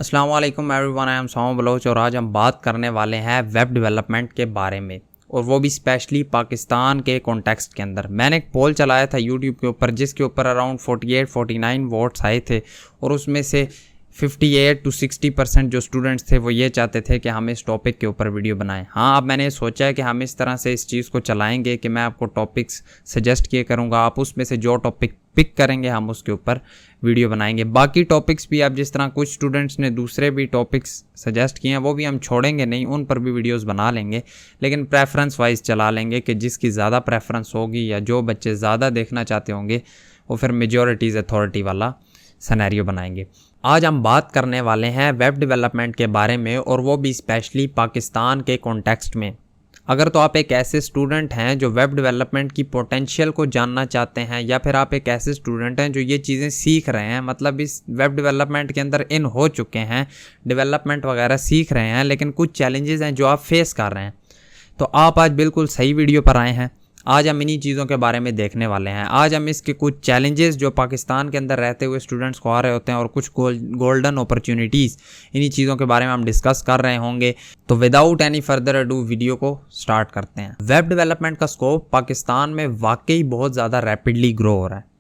अस्सलाम वालेकुम everyone, I am Som Baloch और आज हम बात करने वाले हैं वेब डेवलपमेंट के बारे में, और वो भी स्पेशली पाकिस्तान के कॉन्टेक्स्ट के अंदर। मैंने एक पोल चलाया था यूट्यूब के ऊपर जिसके ऊपर अराउंड 48-49 वोट्स आए थे, और उसमें से 58 to 60% जो स्टूडेंट्स थे वो ये चाहते थे कि हम इस टॉपिक के ऊपर वीडियो बनाएं। हाँ, अब मैंने सोचा है कि हम इस तरह से इस चीज़ को चलाएंगे कि मैं आपको टॉपिक्स सजेस्ट किए करूँगा, आप उसमें से जो टॉपिक पिक करेंगे हम उसके ऊपर वीडियो बनाएंगे। बाकी टॉपिक्स भी आप जिस तरह कुछ स्टूडेंट्स ने दूसरे भी टॉपिक्स सजेस्ट किए हैं वो भी हम छोड़ेंगे नहीं, उन पर भी वीडियोस बना लेंगे, लेकिन प्रेफरेंस वाइज चला लेंगे कि जिसकी ज़्यादा प्रेफरेंस होगी या जो बच्चे ज़्यादा देखना चाहते होंगे वो फिर मेजॉरिटीज़ अथॉरिटी वाला सिनेरियो बनाएंगे। आज हम बात करने वाले हैं वेब डेवलपमेंट के बारे में, और वो भी स्पेशली पाकिस्तान के कॉन्टेक्स्ट में। अगर तो आप एक ऐसे स्टूडेंट हैं जो वेब डेवलपमेंट की पोटेंशियल को जानना चाहते हैं, या फिर आप एक ऐसे स्टूडेंट हैं जो ये चीज़ें सीख रहे हैं, मतलब इस वेब डेवलपमेंट के अंदर इन हो चुके हैं, डेवलपमेंट वगैरह सीख रहे हैं, लेकिन कुछ चैलेंजेस हैं जो आप फेस कर रहे हैं, तो आप आज बिल्कुल सही वीडियो पर आए हैं। आज हम इन्हीं चीज़ों के बारे में देखने वाले हैं। आज हम इसके कुछ चैलेंजेस जो पाकिस्तान के अंदर रहते हुए स्टूडेंट्स को आ रहे होते हैं, और कुछ गोल्डन अपॉर्चुनिटीज़, इन्हीं चीज़ों के बारे में हम डिस्कस कर रहे होंगे। तो without any further ado video को स्टार्ट करते हैं। वेब डेवलपमेंट का स्कोप पाकिस्तान में वाकई बहुत ज़्यादा रैपिडली ग्रो हो रहा है।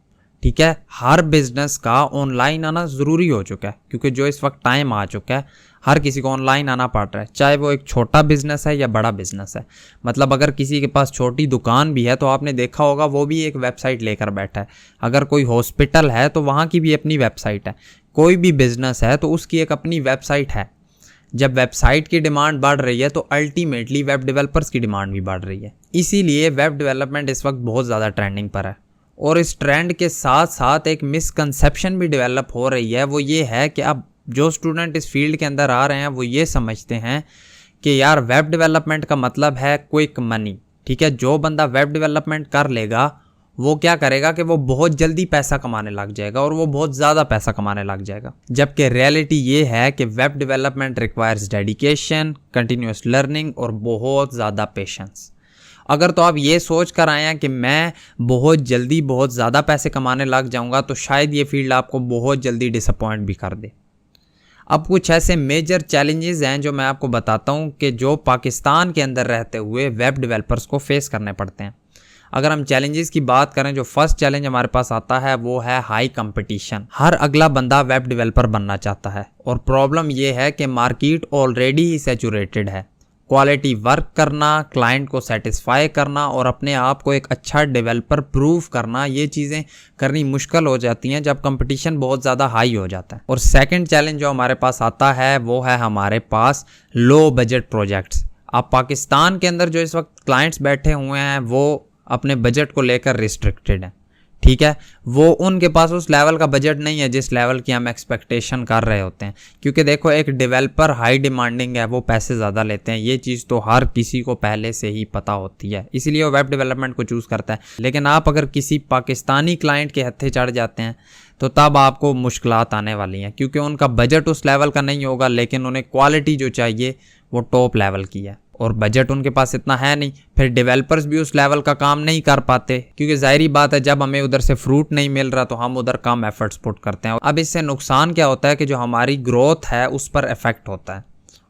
ठीक है, हर बिजनेस का ऑनलाइन आना ज़रूरी हो चुका है, क्योंकि जो इस वक्त टाइम आ चुका है हर किसी को ऑनलाइन आना पड़ रहा है, चाहे वो एक छोटा बिजनेस है या बड़ा बिजनेस है। मतलब अगर किसी के पास छोटी दुकान भी है तो आपने देखा होगा वो भी एक वेबसाइट लेकर बैठा है। अगर कोई हॉस्पिटल है तो वहाँ की भी अपनी वेबसाइट है। कोई भी बिजनेस है तो उसकी एक अपनी वेबसाइट है। जब वेबसाइट की डिमांड बढ़ रही है तो अल्टीमेटली वेब डेवलपर्स की डिमांड भी बढ़ रही है। इसीलिए वेब डेवलपमेंट इस वक्त बहुत ज़्यादा ट्रेंडिंग पर है, और इस ट्रेंड के साथ साथ एक मिसकंसेप्शन भी डेवलप हो रही है। वो ये है कि अब जो स्टूडेंट इस फील्ड के अंदर आ रहे हैं वो ये समझते हैं कि यार वेब डेवलपमेंट का मतलब है क्विक मनी। ठीक है, जो बंदा वेब डेवलपमेंट कर लेगा वो क्या करेगा कि वो बहुत जल्दी पैसा कमाने लग जाएगा, और वो बहुत ज़्यादा पैसा कमाने लग जाएगा। जबकि रियलिटी ये है कि web development requires dedication, continuous learning और बहुत ज़्यादा पेशेंस। अगर तो आप ये सोच कर आए हैं कि मैं बहुत जल्दी बहुत ज़्यादा पैसे कमाने लग जाऊंगा, तो शायद ये फील्ड आपको बहुत जल्दी डिसअपॉइंट भी कर दे। अब कुछ ऐसे मेजर चैलेंजेस हैं जो मैं आपको बताता हूं कि जो पाकिस्तान के अंदर रहते हुए वेब डेवलपर्स को फेस करने पड़ते हैं। अगर हम चैलेंजेस की बात करें, जो फर्स्ट चैलेंज हमारे पास आता है वो है हाई कंपटीशन। हर अगला बंदा वेब डेवलपर बनना चाहता है, और प्रॉब्लम ये है कि मार्केट ऑलरेडी ही सैचुरेटेड है। क्वालिटी वर्क करना, क्लाइंट को सेटिस्फाई करना और अपने आप को एक अच्छा डेवलपर प्रूव करना, ये चीज़ें करनी मुश्किल हो जाती हैं जब कंपटीशन बहुत ज़्यादा हाई हो जाता है। और सेकंड चैलेंज जो हमारे पास आता है वो है हमारे पास लो बजट प्रोजेक्ट्स। अब पाकिस्तान के अंदर जो इस वक्त क्लाइंट्स बैठे हुए हैं वो अपने बजट को लेकर रिस्ट्रिक्टेड हैं। ठीक है, वो उनके पास उस लेवल का बजट नहीं है जिस लेवल की हम एक्सपेक्टेशन कर रहे होते हैं, क्योंकि देखो एक डेवलपर हाई डिमांडिंग है, वो पैसे ज़्यादा लेते हैं। ये चीज़ तो हर किसी को पहले से ही पता होती है, इसीलिए वो वेब डेवलपमेंट को चूज़ करता है। लेकिन आप अगर किसी पाकिस्तानी क्लाइंट के हत्थे चढ़ जाते हैं तो तब आपको मुश्किलात आने वाली हैं, क्योंकि उनका बजट उस लेवल का नहीं होगा, लेकिन उन्हें क्वालिटी जो चाहिए वो टॉप लेवल की है, और बजट उनके पास इतना है नहीं। फिर डेवलपर्स भी उस लेवल का काम नहीं कर पाते, क्योंकि जाहिर बात है जब हमें उधर से फ्रूट नहीं मिल रहा तो हम उधर कम एफर्ट्स पुट करते हैं। अब इससे नुकसान क्या होता है कि जो हमारी ग्रोथ है उस पर इफेक्ट होता है,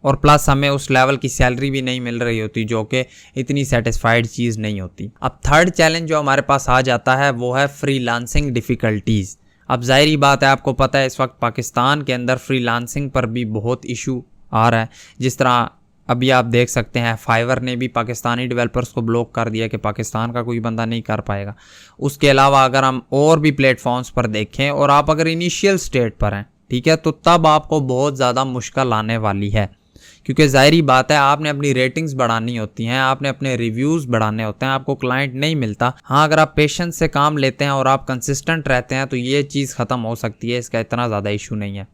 और प्लस हमें उस लेवल की सैलरी भी नहीं मिल रही होती, जो कि इतनी सेटिस्फाइड चीज़ नहीं होती। अब थर्ड चैलेंज जो हमारे पास आ जाता है वो है फ्रीलांसिंग डिफ़िकल्टीज़। अब जाहिर बात है, आपको पता है इस वक्त पाकिस्तान के अंदर फ्रीलांसिंग पर भी बहुत इशू आ रहा है। जिस तरह अभी आप देख सकते हैं फाइवर ने भी पाकिस्तानी डेवलपर्स को ब्लॉक कर दिया कि पाकिस्तान का कोई बंदा नहीं कर पाएगा। उसके अलावा अगर हम और भी प्लेटफॉर्म्स पर देखें, और आप अगर इनिशियल स्टेट पर हैं, ठीक है, तो तब आपको बहुत ज़्यादा मुश्किल आने वाली है, क्योंकि ज़ाहिरी बात है आपने अपनी रेटिंग्स बढ़ानी होती हैं, आपने अपने रिव्यूज़ बढ़ाने होते हैं, आपको क्लाइंट नहीं मिलता। हाँ, अगर आप पेशेंस से काम लेते हैं और आप कंसिस्टेंट रहते हैं तो ये चीज़ ख़त्म हो सकती है, इसका इतना ज़्यादा इशू नहीं है।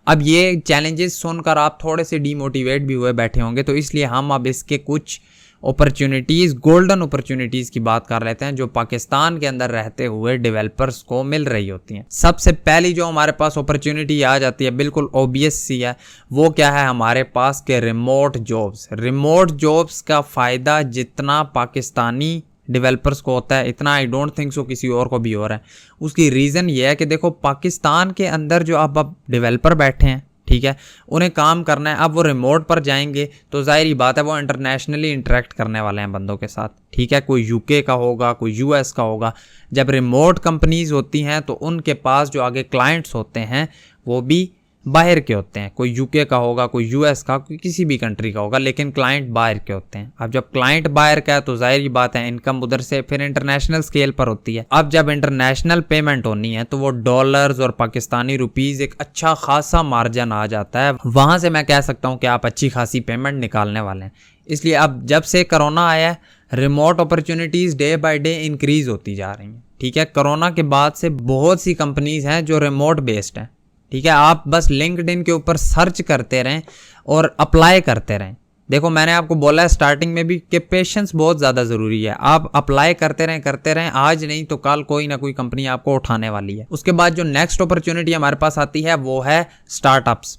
अब ये चैलेंजेस सुनकर आप थोड़े से डीमोटिवेट भी हुए बैठे होंगे, तो इसलिए हम अब इसके कुछ अपॉर्चुनिटीज़, गोल्डन अपॉर्चुनिटीज़ की बात कर लेते हैं जो पाकिस्तान के अंदर रहते हुए डेवलपर्स को मिल रही होती हैं। सबसे पहली जो हमारे पास अपॉर्चुनिटी आ जाती है, बिल्कुल ऑब्वियस सी है, वो क्या है हमारे पास के रिमोट जॉब्स। रिमोट जॉब्स का फ़ायदा जितना पाकिस्तानी डेवलपर्स को होता है इतना आई डोंट थिंक सो किसी और को भी हो रहा है। उसकी रीज़न ये है कि देखो पाकिस्तान के अंदर जो अब डेवलपर बैठे हैं, ठीक है, उन्हें काम करना है। अब वो रिमोट पर जाएंगे तो जाहिर बात है वो इंटरनेशनली इंटरेक्ट करने वाले हैं बंदों के साथ, ठीक है, कोई यूके का होगा, कोई यूएस का होगा। जब रिमोट कंपनीज होती हैं तो उनके पास जो आगे क्लाइंट्स होते हैं वो भी बाहर के होते हैं, कोई यूके का होगा, कोई यूएस का, कोई किसी भी कंट्री का होगा, लेकिन क्लाइंट बाहर के होते हैं। अब जब क्लाइंट बाहर का है तो जाहिर बात है इनकम उधर से फिर इंटरनेशनल स्केल पर होती है। अब जब इंटरनेशनल पेमेंट होनी है तो वो डॉलर्स और पाकिस्तानी रुपीस एक अच्छा खासा मार्जिन आ जाता है, वहां से मैं कह सकता हूं कि आप अच्छी खासी पेमेंट निकालने वाले हैं। इसलिए अब जब से कोरोना आया है remote opportunities day by day increase होती जा रही हैं, ठीक है। कोरोना के बाद से बहुत सी कंपनीज हैं जो रिमोट बेस्ड हैं, ठीक है। आप बस लिंक्डइन के ऊपर सर्च करते रहें और अप्लाई करते रहें। देखो मैंने आपको बोला है स्टार्टिंग में भी कि पेशेंस बहुत ज़्यादा ज़रूरी है। आप अप्लाई करते रहें, आज नहीं तो कल कोई ना कोई कंपनी आपको उठाने वाली है। उसके बाद जो नेक्स्ट अपॉर्चुनिटी हमारे पास आती है वो है स्टार्टअप्स।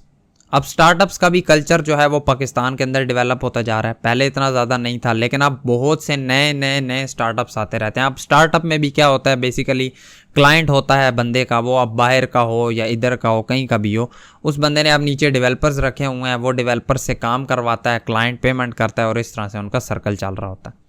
अब स्टार्टअप्स का भी कल्चर जो है वो पाकिस्तान के अंदर डेवलप होता जा रहा है। पहले इतना ज़्यादा नहीं था, लेकिन अब बहुत से नए स्टार्टअप्स आते रहते हैं। अब स्टार्टअप में भी क्या होता है, बेसिकली क्लाइंट होता है बंदे का, वो अब बाहर का हो या इधर का हो, कहीं का भी हो, उस बंदे ने अब नीचे डेवलपर्स रखे हुए हैं, वो डेवलपर्स से काम करवाता है, क्लाइंट पेमेंट करता है और इस तरह से उनका सर्कल चल रहा होता है।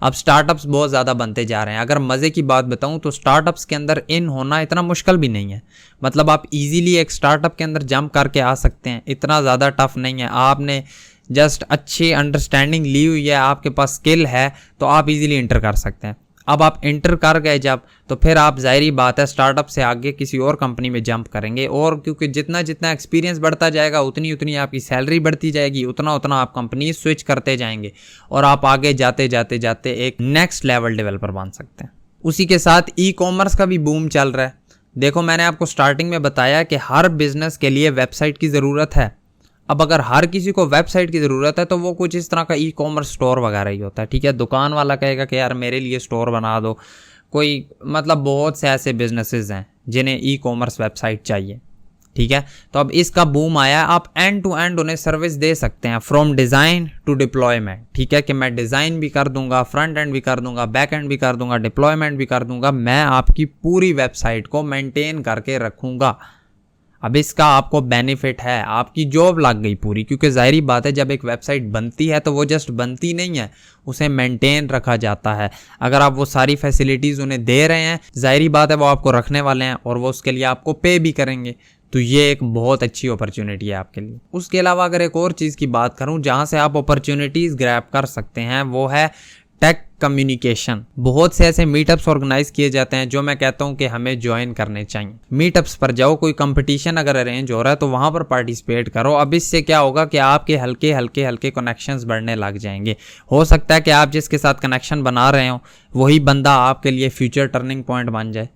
अब स्टार्टअप्स बहुत ज़्यादा बनते जा रहे हैं। अगर मज़े की बात बताऊं तो स्टार्टअप्स के अंदर इन होना इतना मुश्किल भी नहीं है। मतलब आप इजीली एक स्टार्टअप के अंदर जंप करके आ सकते हैं, इतना ज़्यादा टफ नहीं है। आपने जस्ट अच्छी अंडरस्टैंडिंग ली हुई है, आपके पास स्किल है, तो आप इजीली इंटर कर सकते हैं। अब आप इंटर कर गए जब, तो फिर आप जाहिर बात है स्टार्टअप से आगे किसी और कंपनी में जंप करेंगे, और क्योंकि जितना एक्सपीरियंस बढ़ता जाएगा उतनी आपकी सैलरी बढ़ती जाएगी, उतना आप कंपनी स्विच करते जाएंगे और आप आगे जाते एक नेक्स्ट लेवल डेवलपर बन सकते हैं। उसी के साथ ई कॉमर्स का भी बूम चल रहा है। देखो मैंने आपको स्टार्टिंग में बताया कि हर बिजनेस के लिए वेबसाइट की ज़रूरत है। अब अगर हर किसी को वेबसाइट की ज़रूरत है तो वो कुछ इस तरह का ई कॉमर्स स्टोर वगैरह ही होता है, ठीक है। दुकान वाला कहेगा कि यार मेरे लिए स्टोर बना दो, कोई मतलब बहुत से ऐसे बिजनेसेस हैं जिन्हें ई कॉमर्स वेबसाइट चाहिए, ठीक है। तो अब इसका बूम आया, आप एंड टू एंड उन्हें सर्विस दे सकते हैं, फ्रॉम डिज़ाइन टू डिप्लॉयमेंट, ठीक है, कि मैं डिज़ाइन भी कर दूंगा, फ्रंट एंड भी कर दूंगा, बैक एंड भी कर दूंगा, डिप्लॉयमेंट भी कर दूंगा, मैं आपकी पूरी वेबसाइट को मेंटेन करके रखूंगा। अब इसका आपको बेनिफिट है, आपकी जॉब लग गई पूरी, क्योंकि जाहिर बात है जब एक वेबसाइट बनती है तो वो जस्ट बनती नहीं है, उसे मेंटेन रखा जाता है। अगर आप वो सारी फैसिलिटीज़ उन्हें दे रहे हैं, जाहिर बात है वो आपको रखने वाले हैं और वो उसके लिए आपको पे भी करेंगे, तो ये एक बहुत अच्छी अपॉर्चुनिटी है आपके लिए। उसके अलावा अगर एक और चीज़ की बात करूँ जहाँ से आप अपॉर्चुनिटीज़ ग्रैब कर सकते हैं वो है टेक कम्युनिकेशन। बहुत से ऐसे मीटअप्स ऑर्गेनाइज किए जाते हैं जो मैं कहता हूं कि हमें ज्वाइन करने चाहिए। मीटअप्स पर जाओ, कोई कंपटीशन अगर अरेंज हो रहा है तो वहां पर पार्टिसिपेट करो। अब इससे क्या होगा कि आपके हल्के कनेक्शंस बढ़ने लग जाएंगे। हो सकता है कि आप जिसके साथ कनेक्शन बना रहे हो वही बंदा आपके लिए फ्यूचर टर्निंग पॉइंट बन जाए,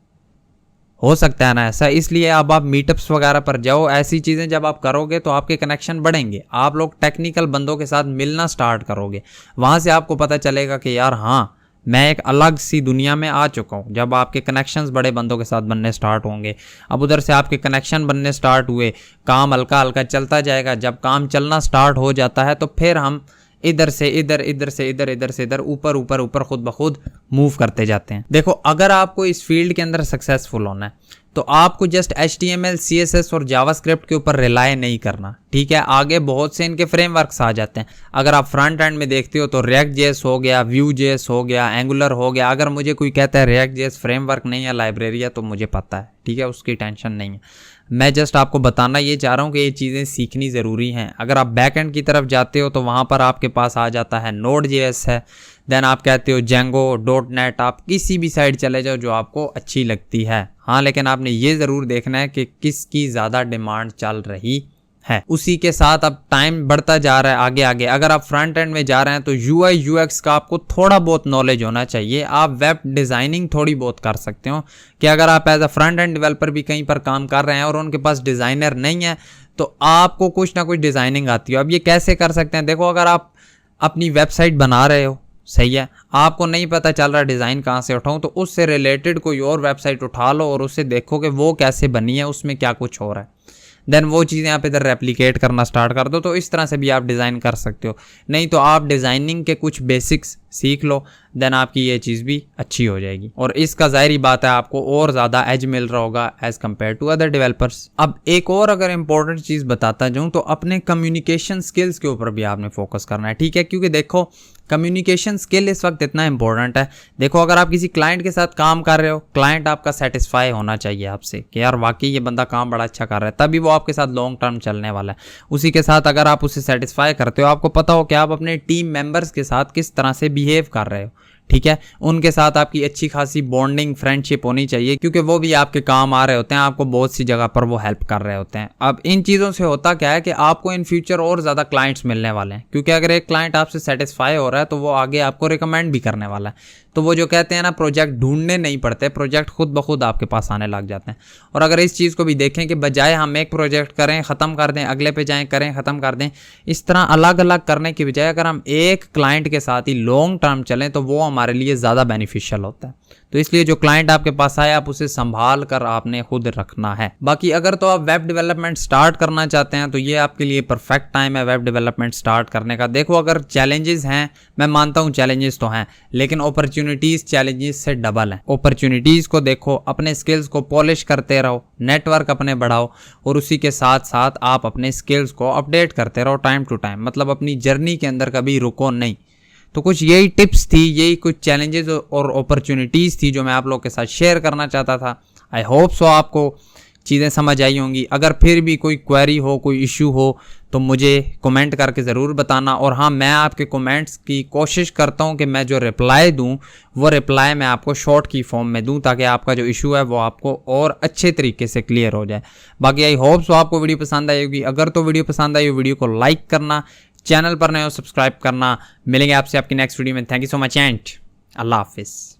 हो सकता है ना ऐसा। इसलिए अब आप मीटअप्स वगैरह पर जाओ, ऐसी चीज़ें जब आप करोगे तो आपके कनेक्शन बढ़ेंगे, आप लोग टेक्निकल बंदों के साथ मिलना स्टार्ट करोगे, वहाँ से आपको पता चलेगा कि यार हाँ मैं एक अलग सी दुनिया में आ चुका हूँ। जब आपके कनेक्शंस बड़े बंदों के साथ बनने स्टार्ट होंगे, अब उधर से आपके कनेक्शन बनने स्टार्ट हुए, काम हल्का चलता जाएगा। जब काम चलना स्टार्ट हो जाता है तो फिर हम इधर से इधर ऊपर खुद ब खुद मूव करते जाते हैं। देखो अगर आपको इस फील्ड के अंदर सक्सेसफुल होना है तो आपको जस्ट HTML, CSS और जावास्क्रिप्ट के ऊपर रिलाय नहीं करना, ठीक है। आगे बहुत से इनके फ्रेमवर्क्स आ जाते हैं। अगर आप फ्रंट एंड में देखते हो तो React.js हो गया, Vue.js हो गया, Angular हो गया। अगर मुझे कोई कहता है React.js फ्रेमवर्क नहीं है, लाइब्रेरी है, तो मुझे पता है, ठीक है, उसकी टेंशन नहीं है। मैं जस्ट आपको बताना ये चाह रहा हूँ कि ये चीज़ें सीखनी ज़रूरी हैं। अगर आप बैक एंड की तरफ जाते हो तो वहाँ पर आपके पास आ जाता है Node.js है, देन आप कहते हो Django, .NET, आप किसी भी साइड चले जाओ जो आपको अच्छी लगती है। हाँ, लेकिन आपने ये ज़रूर देखना है कि किसकी ज़्यादा डिमांड चल रही है। उसी के साथ अब टाइम बढ़ता जा रहा है आगे। अगर आप फ्रंट एंड में जा रहे हैं तो UI UX का आपको थोड़ा बहुत नॉलेज होना चाहिए। आप वेब डिज़ाइनिंग थोड़ी बहुत कर सकते हो कि अगर आप as a front end developer भी कहीं पर काम कर रहे हैं और उनके पास डिज़ाइनर नहीं है तो आपको कुछ ना कुछ डिज़ाइनिंग आती हो। अब ये कैसे कर सकते हैं, देखो अगर आप अपनी वेबसाइट बना रहे हो, सही है, आपको नहीं पता चल रहा डिज़ाइन कहाँ से उठाऊं, तो उससे रिलेटेड कोई और वेबसाइट उठा लो और उससे देखो कि वो कैसे बनी है, उसमें क्या कुछ हो रहा है, देन वो चीज़ें आप इधर रेप्लिकेट करना स्टार्ट कर दो। तो इस तरह से भी आप डिज़ाइन कर सकते हो। नहीं तो आप डिज़ाइनिंग के कुछ बेसिक्स सीख लो, देन आपकी ये चीज़ भी अच्छी हो जाएगी और इसका ज़ाहिरी बात है आपको और ज़्यादा एज मिल रहा होगा as compare to other developers. अब एक और अगर इंपॉर्टेंट चीज़ बताता जाऊँ तो अपने कम्युनिकेशन स्किल्स के ऊपर भी आपने फोकस करना है, ठीक है, क्योंकि देखो कम्युनिकेशन स्किल इस वक्त इतना इंपॉर्टेंट है। देखो अगर आप किसी क्लाइंट के साथ काम कर रहे हो, क्लाइंट आपका सेटिस्फाई होना चाहिए आपसे कि यार वाकई ये बंदा काम बड़ा अच्छा कर रहा है, तभी वो आपके साथ लॉन्ग टर्म चलने वाला है। उसी के साथ अगर आप उसे सेटिस्फाई करते हो, आपको पता हो कि आप अपने टीम मेंबर्स के साथ किस तरह से बिहेव कर रहे हो, ठीक है, उनके साथ आपकी अच्छी खासी बॉन्डिंग फ्रेंडशिप होनी चाहिए क्योंकि वो भी आपके काम आ रहे होते हैं, आपको बहुत सी जगह पर वो हेल्प कर रहे होते हैं। अब इन चीज़ों से होता क्या है कि आपको इन फ्यूचर और ज़्यादा क्लाइंट्स मिलने वाले हैं, क्योंकि अगर एक क्लाइंट आपसे सेटिस्फाई हो रहा है तो वो आगे आपको रिकमेंड भी करने वाला है। तो वो जो कहते हैं ना, प्रोजेक्ट ढूंढने नहीं पड़ते, प्रोजेक्ट खुद ब खुद आपके पास आने लग जाते हैं। और अगर इस चीज़ को भी देखें कि बजाय हम एक प्रोजेक्ट करें ख़त्म कर दें, अगले पे जाएं करें ख़त्म कर दें, इस तरह अलग अलग करने की बजाय अगर हम एक क्लाइंट के साथ ही लॉन्ग टर्म चलें तो वो हमारे लिए ज़्यादा बेनिफिशियल होता है। तो इसलिए जो क्लाइंट आपके पास आए आप उसे संभाल कर आपने खुद रखना है। बाकी अगर तो आप वेब डेवलपमेंट स्टार्ट करना चाहते हैं तो ये आपके लिए परफेक्ट टाइम है वेब डेवलपमेंट स्टार्ट करने का। देखो अगर चैलेंजेस हैं, मैं मानता हूँ चैलेंजेस तो हैं, लेकिन अपॉर्चुनिटीज़ चैलेंजेस से डबल हैं। अपॉर्चुनिटीज़ को देखो, अपने स्किल्स को पॉलिश करते रहो, नेटवर्क अपने बढ़ाओ और उसी के साथ साथ आप अपने स्किल्स को अपडेट करते रहो टाइम टू टाइम, मतलब अपनी जर्नी के अंदर कभी रुको नहीं। तो कुछ यही टिप्स थी, यही कुछ चैलेंजेस और अपॉर्चुनिटीज़ थी जो मैं आप लोग के साथ शेयर करना चाहता था। आई होप सो आपको चीज़ें समझ आई होंगी। अगर फिर भी कोई क्वेरी हो, कोई इशू हो तो मुझे कमेंट करके ज़रूर बताना। और हाँ, मैं आपके कमेंट्स की कोशिश करता हूँ कि मैं जो रिप्लाई दूँ वो रिप्लाई मैं आपको शॉर्ट की फॉर्म में दूँ ताकि आपका जो इशू है वो आपको और अच्छे तरीके से क्लियर हो जाए। बाकी आई होप सो आपको वीडियो पसंद आई होगी। अगर तो वीडियो पसंद आई हो वीडियो को लाइक करना, चैनल पर नए हो सब्सक्राइब करना। मिलेंगे आपसे आपकी नेक्स्ट वीडियो में। Thank you so much and अल्लाह हाफिज़।